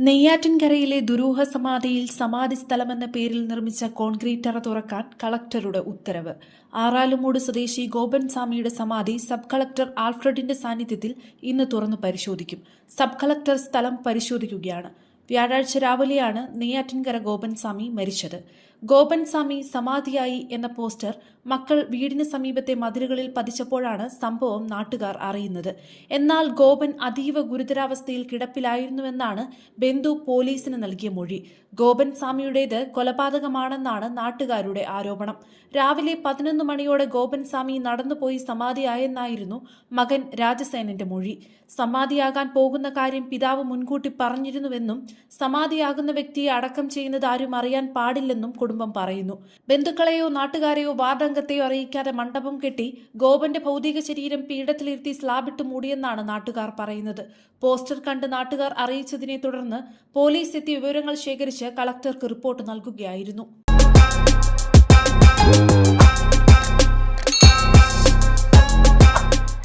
നെയ്യാറ്റിൻകരയിലെ ദുരൂഹ സമാധിയിൽ സമാധി സ്ഥലമെന്ന പേരിൽ നിർമ്മിച്ച കോൺക്രീറ്റ് തറ തുറക്കാൻ കളക്ടറുടെ ഉത്തരവ്. ആറാലുമൂട് സ്വദേശി ഗോപൻ സ്വാമിയുടെ സമാധി സബ് കളക്ടർ ആൽഫ്രഡിന്റെ സാന്നിധ്യത്തിൽ ഇന്ന് തുറന്നു പരിശോധിക്കും. സബ് കളക്ടർ സ്ഥലം പരിശോധിക്കുകയാണ്. വ്യാഴാഴ്ച രാവിലെയാണ് നെയ്യാറ്റിൻകര ഗോപൻ സ്വാമി മരിച്ചത്. ഗോപൻ സ്വാമി സമാധിയായി എന്ന പോസ്റ്റർ മക്കൾ വീടിന് സമീപത്തെ മതിലുകളിൽ പതിച്ചപ്പോഴാണ് സംഭവം നാട്ടുകാർ അറിയുന്നത്. എന്നാൽ ഗോപൻ അതീവ ഗുരുതരാവസ്ഥയിൽ കിടപ്പിലായിരുന്നുവെന്നാണ് ബന്ധു പോലീസിന് നൽകിയ മൊഴി. ഗോപൻ സ്വാമിയുടേത് കൊലപാതകമാണെന്നാണ് നാട്ടുകാരുടെ ആരോപണം. രാവിലെ 11 മണിയോടെ ഗോപൻ സ്വാമി നടന്നുപോയി സമാധിയായെന്നായിരുന്നു മകൻ രാജസേനന്റെ മൊഴി. സമാധിയാകാൻ പോകുന്ന കാര്യം പിതാവ് മുൻകൂട്ടി പറഞ്ഞിരുന്നുവെന്നും സമാധിയാകുന്ന വ്യക്തിയെ അടക്കം ചെയ്യുന്നത് ആരും അറിയാൻ പാടില്ലെന്നും കുടുംബം പറയുന്നു. ബന്ധുക്കളെയോ നാട്ടുകാരെയോ വാർഡംഗത്തെയോ അറിയിക്കാതെ മണ്ഡപം കെട്ടി ഗോപന്റെ ഭൗതിക ശരീരം പീഠത്തിലിരുത്തി സ്ലാബിട്ട് മൂടിയെന്നാണ് നാട്ടുകാർ പറയുന്നത്. പോസ്റ്റർ കണ്ട് നാട്ടുകാർ അറിയിച്ചതിനെ തുടർന്ന് പോലീസ് എത്തി വിവരങ്ങൾ ശേഖരിച്ച് കളക്ടർക്ക് റിപ്പോർട്ട് നൽകുകയായിരുന്നു.